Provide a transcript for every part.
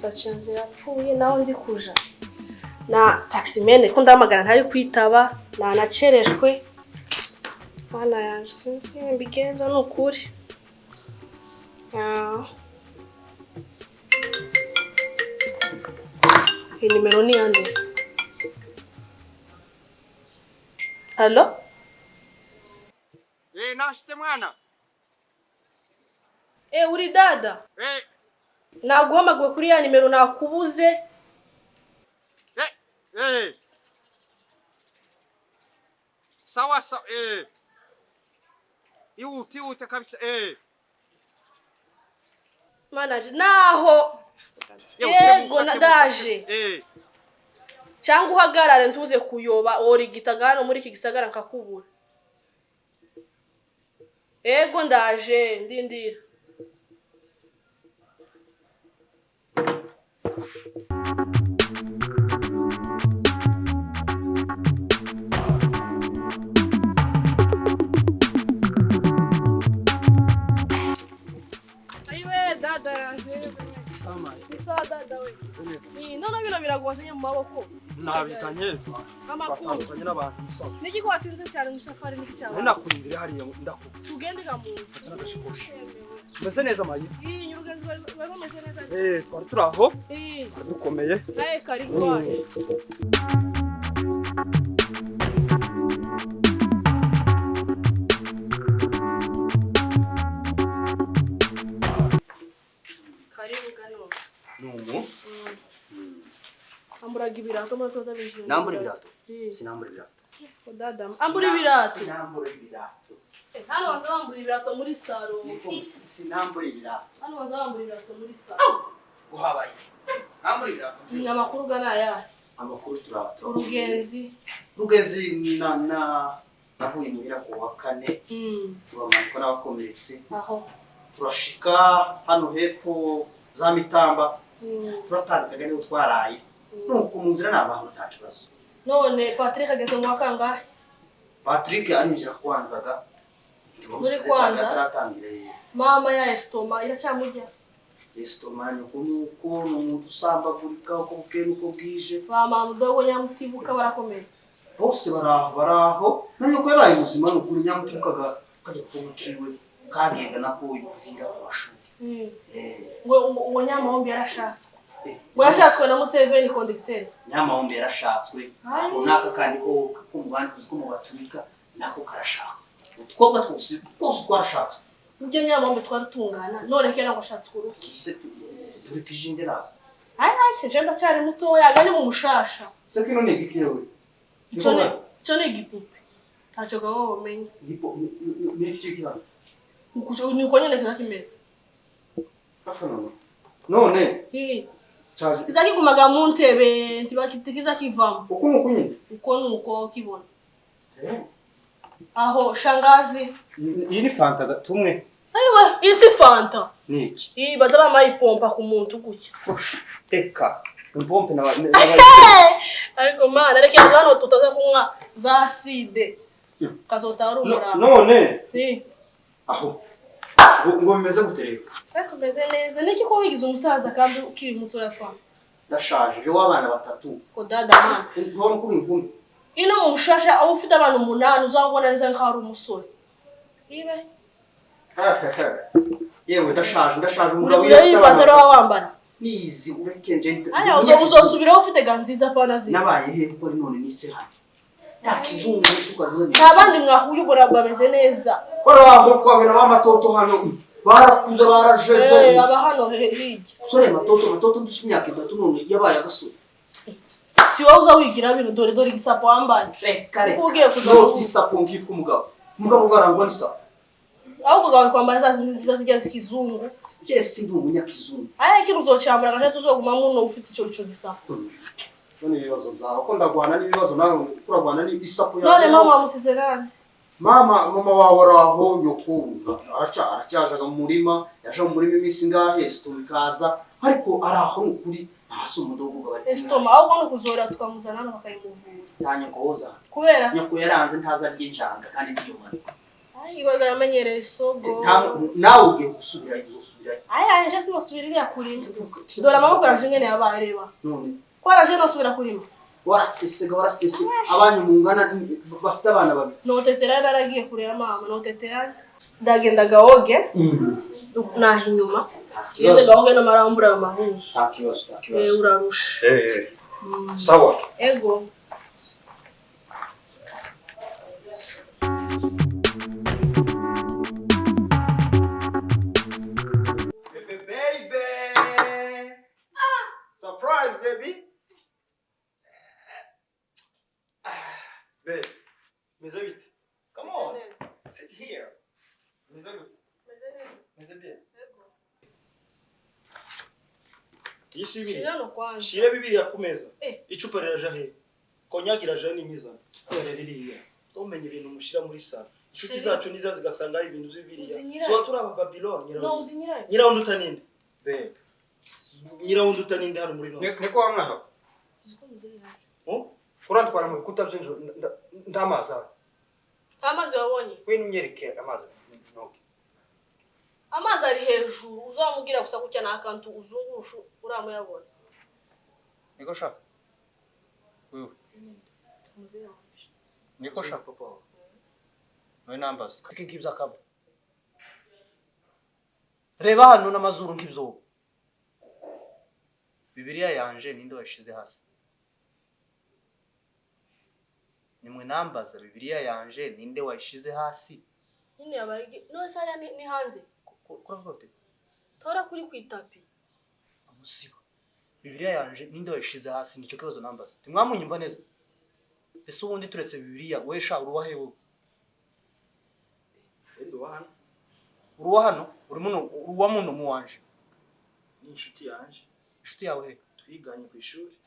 Sachenze yapfuye naho ndi kuja na taximene ko ndamagana ntari kwitaba na nacereshwe bana yanje sinzi mbigenza nukuri iyi nimero ni yande. Allo? Nashite mwana. Uri dada? Naguhamagaye kuri ya nimero nakubuze. Sawa sawa Iwute kabisa Manager naho. Yego nadaje. Cyangwa uhagarare ntuze kuyoba ori gitagano muri iki gisagara nkakubura. Yego ndaje ndindira. Aiwe dada. Sama. Dada we. None bino biragwazanye mu maboko. Nabizanye. Amakuru. Kanye n'abantu musaho. Niki kwatinze cyane mu safari niki cyawe. Nakurindire hariya ndaku. Tugende kamuntu. N'agashikoshi. Meze neza mayi. Nyurugenzi bari bameze neza. Twari turaho. Dukomeye. Karibu waje. Karibu gano. Numu. Amburaga ibirato muri toza bijimye. Nambura ibirato. Sinambura ibirato. Dada, ambura ibirato. Sinambura ibirato. Hano bazambura ibirato muri salo. Sinambura ibirato. Hano bazambura ibirato muri salo. Guhabaye. Nambura ibirato. Amakuru gana ya. Amakuru turato. Urugenzi navuye muhira ku wa 4. Turamanuka n'abakomeretse. Aho. Turashika hano hepfo za Mitamba. Turatandukanye niho twaraye. Nuko mu nzira nabaho ntakibazo. None Patrick ageze mu wakangahe? Patrick arinjira kwanzaga. Muri kwanza ataratangire. Mama ya estoma iracyamujya. Estoma ni uko umuntu usambagurika uko bukene uko bwije. Mama mudogo nyamutibuka barakomeye. Bose baraho nanye ko yabaye muzima n'ukuri nyamutibukaga kajya kumukiwe kagenda nako yuvira ku mashuri. Ngo nyamahombi yarashatswe. Washatswe na Museveni conducteur. Nyamahombi yarashatswe. Runaka kandi ko mu bandi ko mu baturika nako karashaka. Twobwa twose twarashatswe. Ujye nyamahombi twarutungana none kera ngo ashatswe uruki. Ise turi kijinde nabo. Nje ndacyari muto yagani mu mushasha. Se kino ni gikiyewe. Ico ni igipupe. Ntacyo gaho umenye. Ni iki kihano? Ni uko nyene kizakimera. Akano. None. Chaje. Kizakigumaga mu ntebe ntibakitikiza kivamo. Uko nuko nyine. Uko nuko kibona. Aho shangazi. Iyi ni fanta tumwe. Aiwa, isi fanta. Niki? Baza bamayipompa ku muntu gutya. Eka. Impompe na ariko mana reke hano tutaza kunywa za acide. Kazotara umuramba. None. Aho. Ngo bimeze gutereka. Tumeze neza. Niki ko wigize umusaza kandi ukiri muto yafa. Ndashaje w'abana batatu. Ko dada mana. Ubwo kuri nkumi. Ino mushasha aho ufite abantu 8 uzangona neza nk'ari umusore. Ibe. Yewe ndashaje umugabo yifite abana wambara. Nizi urekenje. Aya uzosubira ufite ganziza pana zi. Nabaye he ko none nise hano. Yakizungu tukazone. Nabandi mwahuye ubora bameze neza. Aho twahera bamatoto hano barakuza barajeze. Aba hano hirya. Sore matoto dushimyake datu none yabaye agasore. Si wauza wigira bino dore gisapo ambaye. Kare. Kugiye kuza. No gisapo ngitwa umugabo. Umugabo garangwa nisa. Aho kugawe kwambara za zijya zikizungu. Yes ndi umunyakizungu. Aya kintu uzocambara gaje tuzoguma muno ufite ico gisapo. None ibibazo byawe ko ndagwana n'ibibazo nawe kuragwana n'ibisapo yawe. None mama musize nande? Mama wawe araho nyoko aracyajaga mu murima yaje mu murima imisi ngahe situmikaza ariko araho n'ukuri ntaso umudogo gabari. Estoma aho kono kuzora tukamuzana hano bakayimuvura. Tanye koza. Kubera nyoko yaranze ntaza ry'injanga kandi ndiyo manuka. Ayiwe yamenyereye isogo. Nawe ugiye gusubirayo uzosubirayo. Aya nje simusubirira kurima. Dora amaboko yaje ngene yabaye reba. None. Kwaraje no subira kurima. Waratese abanyu mungana bafite abana babiri. Notetera daragiye kure ya mama notetera. Ndagenda gaoge. Nahi inyuma. Yende gaoge na marambura ya mahuzu. Takibazo. Urarusha. Sawa. Ego. Baby. Surprise, baby. Babe, mezabit. Come on. Sit here. Mezabit. Mezabit. Yishibiri. Shira no kwanje. Shira Bibiliya ku meza. Icupa riraje he. Konyaga iraje n'imizana. Kwere ririya. So umenye ibintu mushira muri sala. Inshuti zacu niza zigasanga ari ibintu by'Bibiliya. So turaba Babylon nyirawo. No uzinyirayo. Nyirawo ndutaninde. Babe. Nyirawo ndutaninde hano muri no. Niko wa mwana. Uziko muzirira. Urantwara mu bikuta by'injoro ndamazi aho. Amazi wabonye? Wino unyereke amazi. Amazi ari hejuru uzamubwira gusa gutya nakantu uzungurusha uramuyabona. Niko shaka. Wewe. Muzira. Niko shaka papa. Wewe nambaza. Kikibza kabo. Reba hano n'amazuru nk'ibyo. Bibiliya yanje ninde washize hasi? Nimwe nambaza Bibiliya yanje ninde washize hasi? Nini yabaye no sara ni hanze. Kuravuga Tora kuri kwitapi. Amusiba. Bibiliya yanje ninde washize hasi nicyo kibazo nambaza. Timwamunyumva neza. Ese ubundi turetse Bibiliya wesha uruwahe wowe? Hano. Uruwa hano uruwa muno muwanje. Ni inshuti yanje. Inshuti yawe he? Twiganye ku ishuri.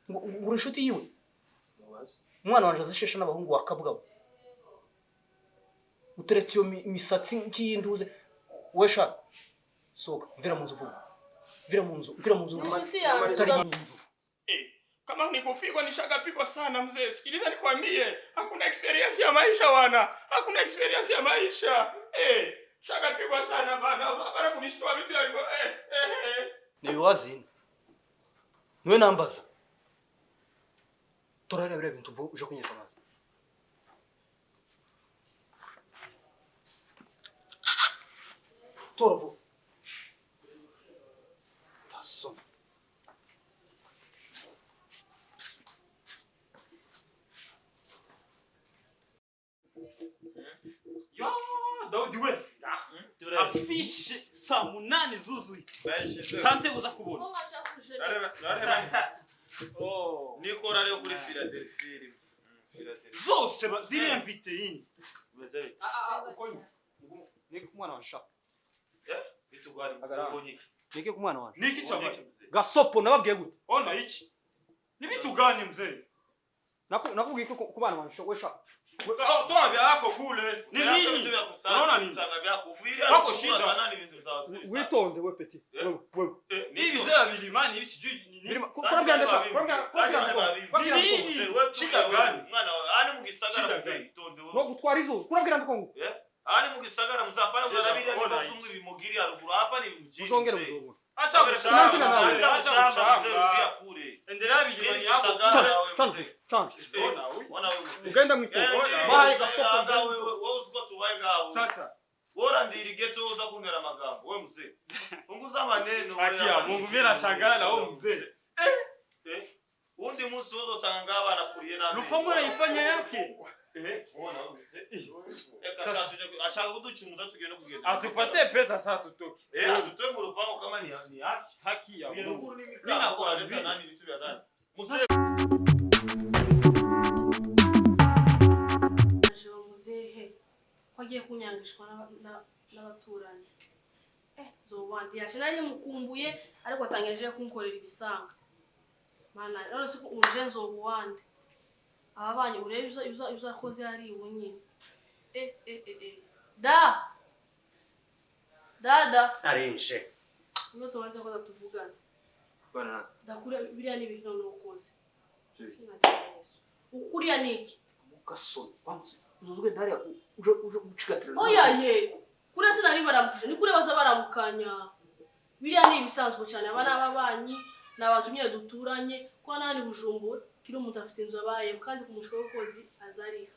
Uri inshuti yiwe? Mubaze. Umwana wanje azishesha n'abahungu wakabwabo. Uteretse iyo misatsi nk'iyinduze wesha soka mvira mu nzu vuba. Vira mu nzu. Inshuti yawe. Kama nikupigwa nishakapigwa sana mzee. Sikiliza nikwambie, hakuna experience ya maisha wana. Hakuna experience ya maisha. Shakapigwa sana bana. Bana kunishtua vipi hivyo? Nibiwazini. Niwe nambaza. Torara bire bintu uje kunyesa amazi. Torvo. Tasso. Ya, Daudi we. Afishe saa 8 zuzuye. Tante uza kubona. Nikora leo kuri Philadelphia. Zose ziri invite yini. Mezabit. Ukonye. Niki kumwana wanshaka. Bitugwari muzabonye. Niki kumwana wanje. Niki cyamaje. Gasopo nababwiye gute? Ona iki? Nibituganye mzee. Nakubwiye ko kubana wanje wesha. Toa byako kule. Ni nini? Unaona nini? Wako shida. Witonde we petit. Wewe. Hivi zaa bilimani hivi sijui nini. Kurabya ndesa. Ni nini? Shida gani? Mwana ani mugisagara mwitonde No wewe. gutwara izo. Kurabya ndiko. Ani mugisagara muzapana uzarabira n'ibazumwe bimugiri haruguru hapa ni mjini. Uzongera muzobona. Acha kushamba. Acha kushamba kure. Endelea bilimani yako. Wana wewe. Ugenda mwitego. Bye gasopo wewe uziko tuwaye gawe. Sasa Bora ndiri geto uza kunera magambo wewe mzee. Punguza maneno wewe. akia Mungu mimi nashangaa na wewe mzee. Undi musi wozo sanga abana kuriye nabi. Lupongo naifanya yake. Ona mzee. Sasa ashaka kuduchumuza tugende kugenda. Atupatie pesa sasa tutoke. Atutoe mu rupango kama ni Haki ya Mungu. Mimi nakwambia nani vitu vya ndani. Mzee Muzehe kwagiye kunyangishwa n'abaturanyi. Zobandi yashinari mukumbuye ariko atangeje kunkorera ibisanga. Mana none se uje nzobuwande. Ababanye urebe izakoze ari iwe nyine. Dada. Arinje. Ngo tubanze ko tuvugana. Bana. Ndakura biriya ni ibintu n'ukoze. Ukuriya niki? gasoni bamuze uzuzwe ndariya uje gucigatira oya ye kure sinari baramukije ni kure baza baramukanya biriya ni ibisanzwe cyane aba n'ababanyi n'abantu nyine duturanye ko nani Bujumbura kiri umuntu afite inzu abaye kandi kumushwa w'ukozi azariha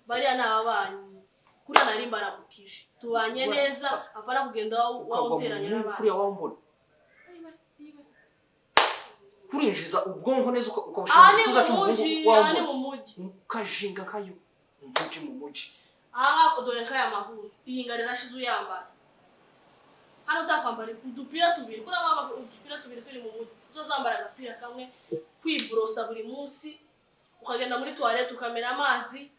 bariya n'ababanyi kure nari baramukije tubanye neza apana kugenda wawuteranya n'abandi kuri wawo kurinjiza ubwonko neza ukabushinga tuza cy'umuhungu wawo mu mujyi ukajinga kayo mu mujyi aha dore kaya mahuzu ihinga rirashize uyambara hano utakwambara udupira tubiri kuri aba udupira tubiri turi mu mujyi uzozambara agapira kamwe kwibrosa buri munsi ukagenda muri toilette ukamena amazi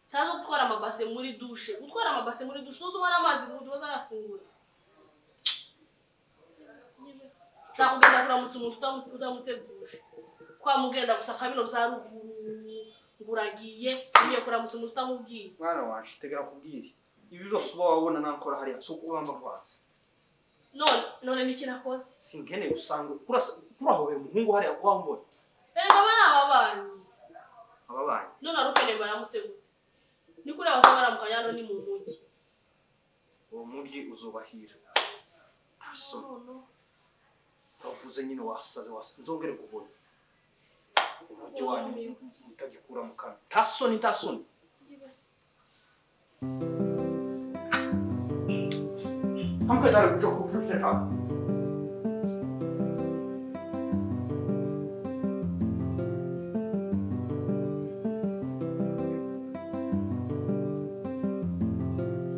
ntazo gutwara amabase muri douche gutwara amabase muri douche uzobona amazi ngo bazayafungura nakugenda kuramutsa umuntu utamuteguje kwa mugenda gusa kabino bya ruguru nguragiye niye kuramutsa umuntu utamubwiye mwana waje tegera kubwira ibi byose uba wabona nankora hariya so kubamba kwaza none niki nakoze singene usangwe kurahobera umuhungu hariya kwambona erega bana ababanyi none arukene baramutse gute ni kure baza baramukanya no ni mu mujyi uwo mujyi uzubahira aso bavuze nyine wasaze nzongere kubona umujyi wanyu mutagikura mu kanwa tasoni Hamka dar çok